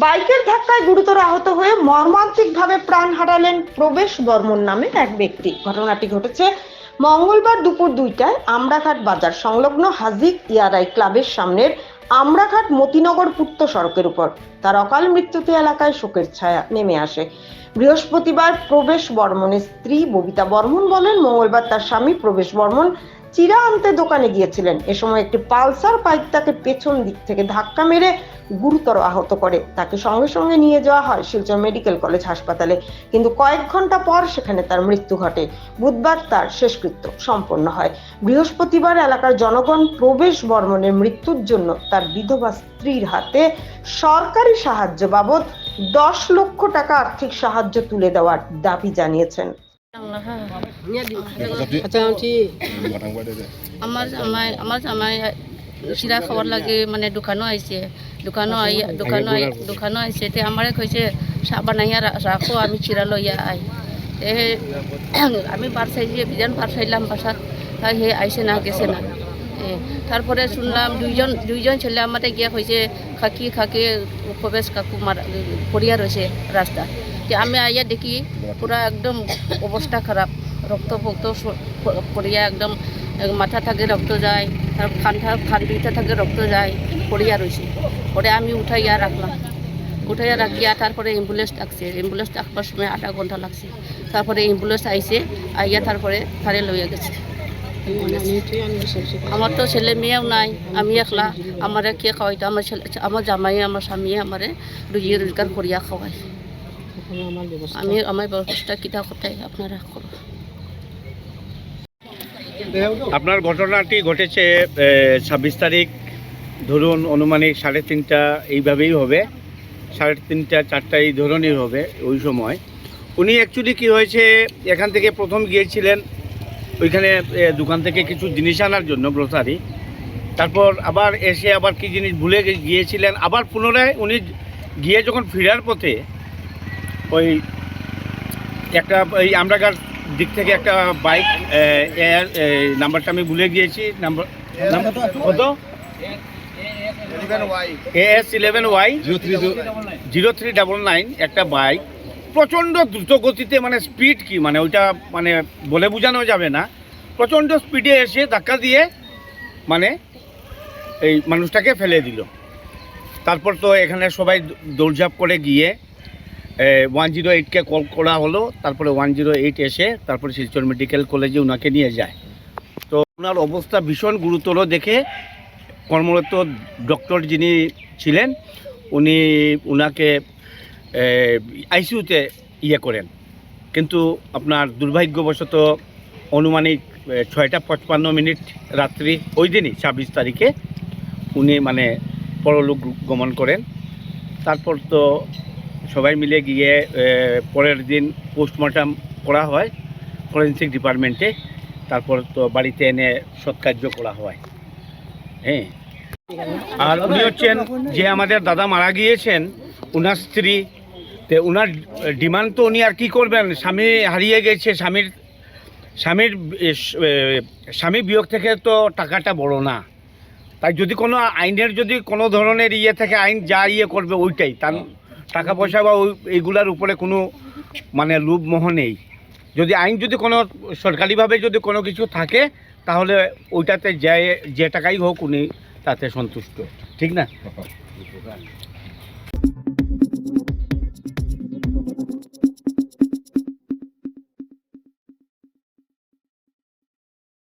বাইকের ধাক্কায় গুরুতর আহত হয়ে মর্মান্তিকভাবে প্রাণ হারালেন প্রবেশ বর্মন নামের এক ব্যক্তি। ঘটনাটি ঘটেছে মঙ্গলবার দুপুর 2টায় আমরাঘাট বাজার সংলগ্ন হাজিক ইয়ারাই ক্লাবের সামনের আমরাঘাট মতিনগর পূর্ত সড়কের উপর। তার অকাল মৃত্যুতে এলাকায় শোকের ছায়া নেমে আসে। বৃহস্পতিবার প্রবেশ বর্মনের স্ত্রী ববিতা বর্মন বলেন, মঙ্গলবার তার স্বামী প্রবেশ বর্মন চিরা আনতে দোকানে গিয়েছিলেন। এ সময় একটি পালসার বাইক তাকে পেছন দিক থেকে ধাক্কা মেরে গুরুতর আহত করে। তাকে সঙ্গে সঙ্গে নিয়ে যাওয়া হয় শিলচর মেডিকেল কলেজ হাসপাতালে, কিন্তু কয়েক ঘন্টা পর সেখানে তার মৃত্যু ঘটে। বুধবার তার শেষকৃত্য সম্পন্ন হয়। বৃহস্পতিবার এলাকার জনগণ প্রবেশ বর্মনের মৃত্যুর জন্য তার বিধবা স্ত্রীর হাতে সরকারি সাহায্য বাবদ 10 লক্ষ টাকা আর্থিক সাহায্য তুলে দেওয়ার দাবি জানিয়েছেন। আমার জামাই চিৰা খাবার লাগে মানে দোকানো আইছে, দোকানো আইছে তে আমারে কইছে চাহ বানাইয়া রাখো, আমি চিৰা লইয়া আই। আমি বার চাইছি, বিজান বার চাইলাম বাসাত, তাই হে আইসে না গেছে না। তারপরে শুনলাম দুইজন ছেলে আমাদের গিয়া কইছে খাকি প্রবেশ কাকু পড়িয়া রয়েছে রাস্তা। আমি আইয়া দেখি পুরা একদম অবস্থা খারাপ, রক্ত পড়িয়া একদম মাথা থাকে রক্ত যায়, খান দুইটা থাকে রক্ত যায়, পড়িয়া রয়েছে। পরে আমি উঠাইয়া রাখিয়া তারপরে অ্যাম্বুলেন্স ডাকবার সময় আধা ঘন্টা লাগছে। তারপরে অ্যাম্বুলেন্স আইছে, আইয়া তারপরে তারে লইয়া গেছে। আমার তো ছেলে মেয়েও নাই, আমি একলা। আমারে কে খাওয়াইতো? আমার জামাই আমার স্বামী আমারে রুজিয়ে রোজগার করিয়া খাওয়াই। আমার ব্যবস্থা কিতা কোথায় আপনারা করো। আপনার ঘটনাটি ঘটেছে 26 তারিখ, ধরুন অনুমানিক 3:30 এইভাবেই হবে, 3:30 4টা এই ধরনের হবে। ওই সময় উনি অ্যাকচুয়ালি কি হয়েছে, এখান থেকে প্রথম গিয়েছিলেন ওইখানে দোকান থেকে কিছু জিনিস আনার জন্য, গ্রোসারি। তারপর আবার এসে আবার কি জিনিস ভুলে গিয়েছিলেন। আবার পুনরায় উনি গিয়ে যখন ফেরার পথে ওই একটা এই আমরাঘাট দিক থেকে একটা বাইক, নাম্বারটা আমি ভুলে গিয়েছি, নাম্বার কত, AS11Y 0399 একটা বাইক প্রচণ্ড দ্রুত গতিতে, মানে স্পিড কি মানে ওইটা মানে বলে বোঝানো যাবে না, প্রচণ্ড স্পিডে এসে ধাক্কা দিয়ে মানে এই মানুষটাকে ফেলে দিল। তারপর তো এখানে সবাই দৌড়ঝাঁপ করে গিয়ে 108কে কল করা হলো। তারপরে 108 এসে তারপরে শিলচর মেডিকেল কলেজে ওনাকে নিয়ে যায়। তো ওনার অবস্থা ভীষণ গুরুতর দেখে কর্মরত ডক্টর যিনি ছিলেন উনি ওনাকে আইসিইউতে করেন, কিন্তু আপনার দুর্ভাগ্যবশত অনুমানিক 6:55 রাত্রি ওই দিনই 26 তারিখে উনি মানে পরলোক গমন করেন। তারপর তো সবাই মিলে গিয়ে পরের দিন পোস্টমর্টম করা হয় ফরেন্সিক ডিপার্টমেন্টে। তারপর তো বাড়িতে এনে সৎকার্য করা হয়। হ্যাঁ, আর উনি হচ্ছেন যে আমাদের দাদা মারা গিয়েছেন, ওনার স্ত্রী। তো ওনার ডিমান্ড তো উনি আর কি করবেন, স্বামী হারিয়ে গেছে, স্বামী বিয়োগ থেকে তো টাকাটা বড় না। তাই যদি কোনো আইনের যদি কোনো ধরনের থাকে, আইন যা করবে ওইটাই, তার টাকা পয়সা বা এইগুলার উপরে কোনো মানে লোভ মোহ নেই। যদি আইন যদি কোনো সরকারিভাবে যদি কোনো কিছু থাকে তাহলে ওইটাতে যে টাকাই হোক উনি তাতে সন্তুষ্ট, ঠিক না?